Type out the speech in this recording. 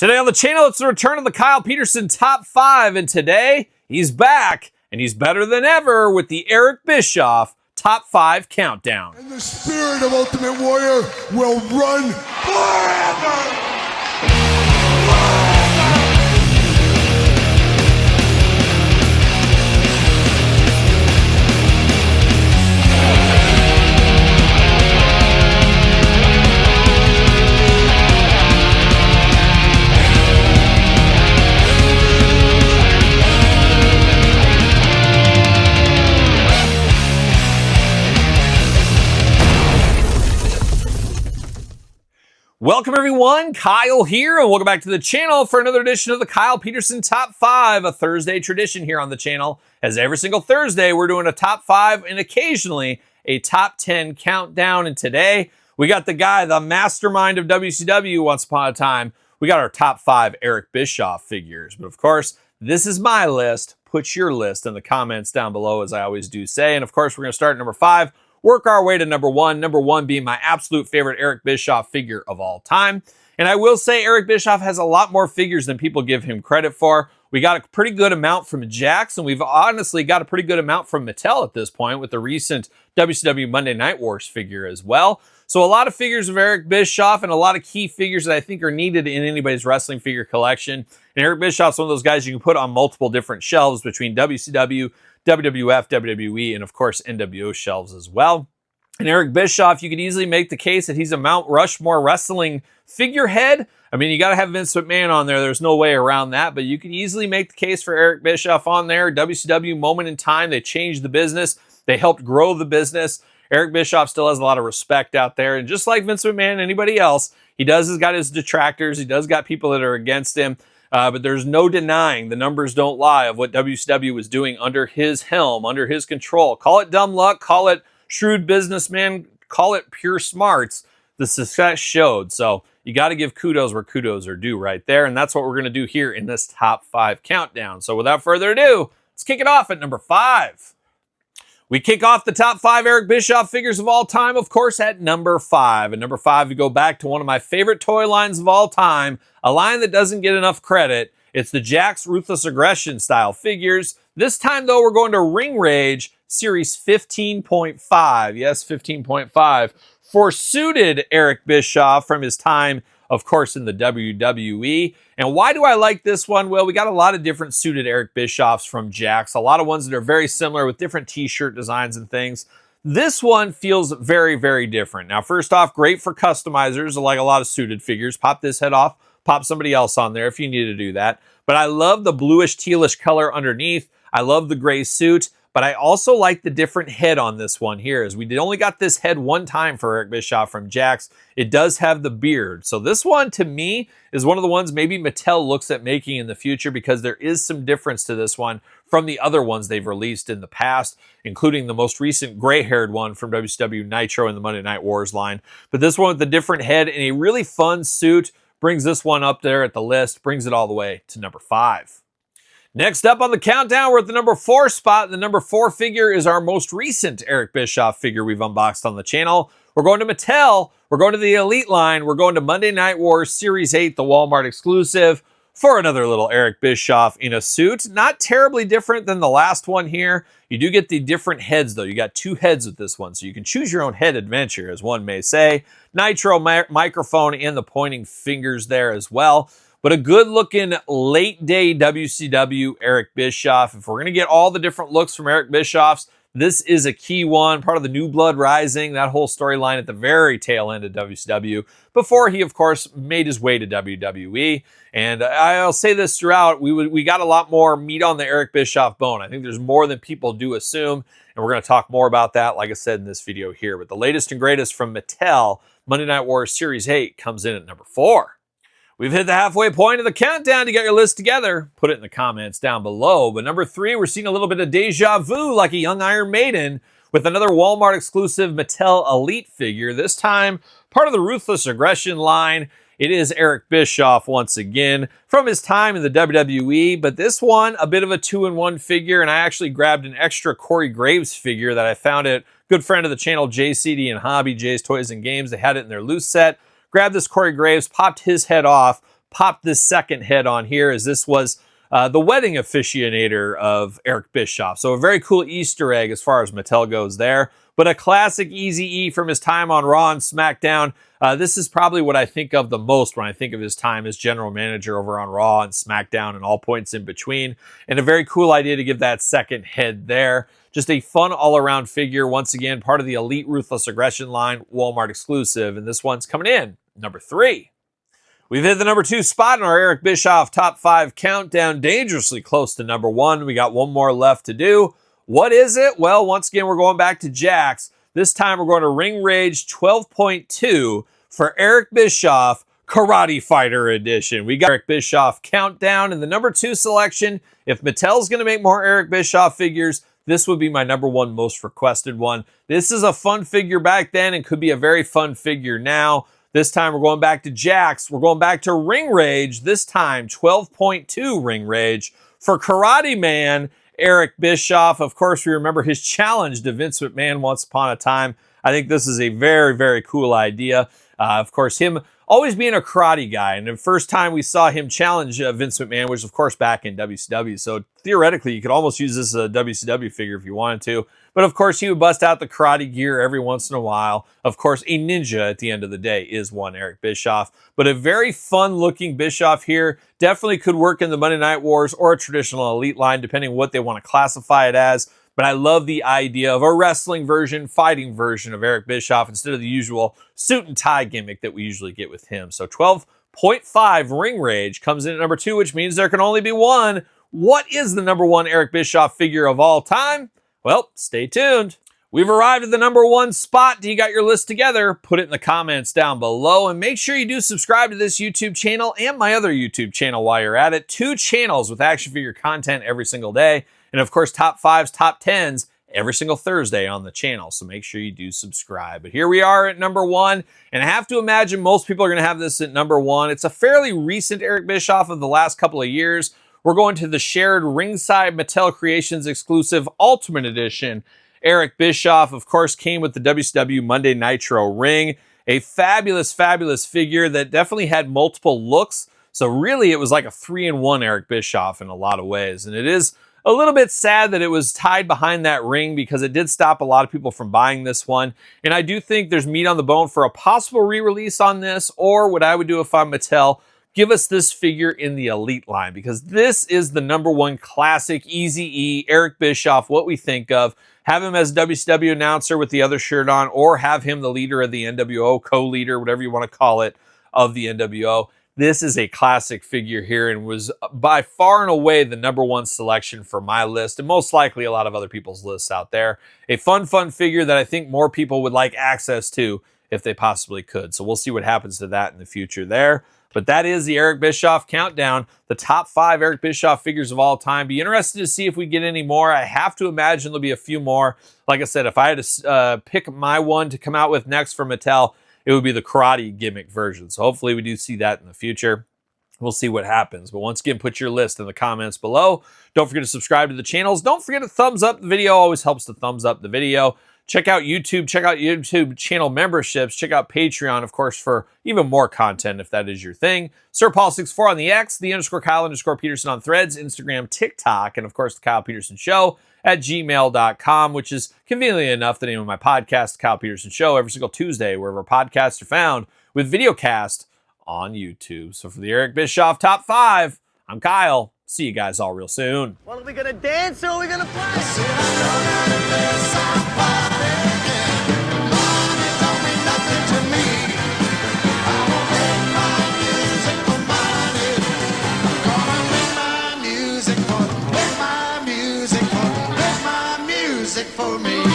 Today on the channel, it's the return of the Kyle Peterson Top 5, and today, he's back, and he's better than ever with the Eric Bischoff Top 5 Countdown. And the spirit of Ultimate Warrior will run forever! Welcome everyone, Kyle here, and welcome back to the channel for another edition of the Kyle Peterson Top 5, a Thursday tradition here on the channel. As every single Thursday, we're doing a Top 5 and occasionally a Top 10 countdown. And today, we got the guy, the mastermind of WCW once upon a time. We got our Top 5 Eric Bischoff figures. But of course, this is my list. Put your list in the comments down below, as I always do say. And of course, we're going to start at number 5. Work our way to number 1. Number 1 being my absolute favorite Eric Bischoff figure of all time. And I will say Eric Bischoff has a lot more figures than people give him credit for. We got a pretty good amount from Jakks, and we've honestly got a pretty good amount from Mattel at this point with the recent WCW Monday Night Wars figure as well. So a lot of figures of Eric Bischoff and a lot of key figures that I think are needed in anybody's wrestling figure collection. And Eric Bischoff's one of those guys you can put on multiple different shelves between WCW, WWF, WWE, and of course NWO shelves as well. And Eric Bischoff, you could easily make the case that he's a Mount Rushmore wrestling figurehead. I mean, you got to have Vince McMahon on there. There's no way around that, but you could easily make the case for Eric Bischoff on there. WCW moment in time. They changed the business. They helped grow the business. Eric Bischoff still has a lot of respect out there. And just like Vince McMahon and anybody else, he has got his detractors. He does got people that are against him. But there's no denying, the numbers don't lie, of what WCW was doing under his helm, under his control. Call it dumb luck, call it shrewd businessman, call it pure smarts. The success showed. So you got to give kudos where kudos are due right there. And that's what we're going to do here in this top 5 countdown. So without further ado, let's kick it off at number 5. We kick off the top 5 Eric Bischoff figures of all time, of course, at number 5. At number 5, we go back to one of my favorite toy lines of all time, a line that doesn't get enough credit. It's the Jakks Ruthless Aggression style figures. This time, though, we're going to Ring Rage Series 15.5. Yes, 15.5. For suited Eric Bischoff from his time, of course, in the WWE. And why do I like this one? Well, we got a lot of different suited Eric Bischoffs from Jakks. A lot of ones that are very similar with different t-shirt designs and things. This one feels very, very different. Now, first off, great for customizers, like a lot of suited figures. Pop this head off, pop somebody else on there if you need to do that. But I love the bluish tealish color underneath. I love the gray suit. But I also like the different head on this one here, as we only got this head one time for Eric Bischoff from Jakks. It does have the beard. So this one, to me, is one of the ones maybe Mattel looks at making in the future, because there is some difference to this one from the other ones they've released in the past, including the most recent gray-haired one from WCW Nitro in the Monday Night Wars line. But this one with the different head and a really fun suit brings this one up there at the list, brings it all the way to number 5. Next up on the countdown, we're at the number 4 spot. The number 4 figure is our most recent Eric Bischoff figure we've unboxed on the channel. We're going to Mattel. We're going to the Elite line. We're going to Monday Night Wars Series 8, the Walmart exclusive, for another little Eric Bischoff in a suit. Not terribly different than the last one here. You do get the different heads, though. You got 2 heads with this one, so you can choose your own head adventure, as one may say. Nitro microphone and the pointing fingers there as well. But a good-looking late-day WCW Eric Bischoff. If we're going to get all the different looks from Eric Bischoff's, this is a key one, part of the New Blood Rising, that whole storyline at the very tail end of WCW, before he, of course, made his way to WWE. And I'll say this throughout, we got a lot more meat on the Eric Bischoff bone. I think there's more than people do assume, and we're going to talk more about that, like I said, in this video here. But the latest and greatest from Mattel, Monday Night Wars Series 8, comes in at number 4. We've hit the halfway point of the countdown to get your list together. Put it in the comments down below. But number 3, we're seeing a little bit of deja vu, like a young Iron Maiden, with another Walmart exclusive Mattel Elite figure. This time, part of the Ruthless Aggression line. It is Eric Bischoff once again from his time in the WWE. But this one, a bit of a 2-in-1 figure. And I actually grabbed an extra Corey Graves figure that I found at good friend of the channel, JCD and Hobby, Jay's Toys and Games. They had it in their loose set. Grabbed this Corey Graves, popped his head off, popped this second head on here, as this was the wedding officiator of Eric Bischoff. So a very cool Easter egg as far as Mattel goes there. But a classic Eazy-E from his time on Raw and SmackDown. This is probably what I think of the most when I think of his time as general manager over on Raw and SmackDown and all points in between. And a very cool idea to give that second head there. Just a fun all-around figure. Once again, part of the Elite Ruthless Aggression line, Walmart exclusive. And this one's coming in number 3. We've hit the number 2 spot in our Eric Bischoff top 5 countdown, dangerously close to number 1. We got one more left to do. What is it? Well, once again, we're going back to Jakks. This time we're going to Ring Rage 12.2 for Eric Bischoff Karate Fighter Edition. We got Eric Bischoff countdown in the number 2 selection. If Mattel's going to make more Eric Bischoff figures, this would be my number 1 most requested one. This is a fun figure back then and could be a very fun figure now. This time we're going back to Jakks. We're going back to Ring Rage. This time 12.2 Ring Rage for Karate Man Eric Bischoff. Of course, we remember his challenge to Vince McMahon once upon a time. I think this is a very, very cool idea. Of course, him always being a karate guy. And the first time we saw him challenge Vince McMahon was, of course, back in WCW. So theoretically, you could almost use this as a WCW figure if you wanted to. But of course, he would bust out the karate gear every once in a while. Of course, a ninja at the end of the day is one Eric Bischoff. But a very fun looking Bischoff here. Definitely could work in the Monday Night Wars or a traditional Elite line, depending on what they want to classify it as. But I love the idea of a wrestling version, fighting version of Eric Bischoff instead of the usual suit and tie gimmick that we usually get with him. So 12.5 Ring Rage comes in at number 2, which means there can only be one. What is the number 1 Eric Bischoff figure of all time? Well, stay tuned. We've arrived at the number 1 spot. Do you got your list together? Put it in the comments down below. And make sure you do subscribe to this YouTube channel and my other YouTube channel while you're at it. 2 channels with action figure content every single day. And of course, top 5s, top 10s every single Thursday on the channel. So make sure you do subscribe. But here we are at number 1. And I have to imagine most people are going to have this at number 1. It's a fairly recent Eric Bischoff of the last couple of years. We're going to the shared Ringside Mattel Creations exclusive Ultimate Edition. Eric Bischoff, of course, came with the WCW Monday Nitro ring. A fabulous, fabulous figure that definitely had multiple looks. So really, it was like a 3-in-1 Eric Bischoff in a lot of ways. And it is a little bit sad that it was tied behind that ring because it did stop a lot of people from buying this one. And I do think there's meat on the bone for a possible re-release on this, or what I would do if I'm Mattel, give us this figure in the Elite line, because this is the number 1 classic Eazy-E Eric Bischoff, what we think of. Have him as WCW announcer with the other shirt on, or have him the leader of the NWO, co-leader, whatever you want to call it, of the NWO. This is a classic figure here and was by far and away the number 1 selection for my list, and most likely a lot of other people's lists out there. A fun figure that I think more people would like access to if they possibly could. So we'll see what happens to that in the future there. But that is the Eric Bischoff countdown, the top 5 Eric Bischoff figures of all time. Be interested to see if we get any more. I have to imagine there'll be a few more. Like I said, if I had to pick my one to come out with next for Mattel, it would be the karate gimmick version. So hopefully we do see that in the future. We'll see what happens. But once again, put your list in the comments below. Don't forget to subscribe to the channels. Don't forget to thumbs up the video. Always helps to thumbs up the video. Check out YouTube. Check out YouTube channel memberships. Check out Patreon, of course, for even more content if that is your thing. SirPaul64 on the X, _Kyle_Peterson on Threads, Instagram, TikTok, and of course, The Kyle Peterson Show at gmail.com, which is conveniently enough the name of my podcast, The Kyle Peterson Show, every single Tuesday, wherever podcasts are found, with videocast on YouTube. So for the Eric Bischoff Top 5, I'm Kyle. See you guys all real soon. Well, are we gonna dance or are we gonna play? For me.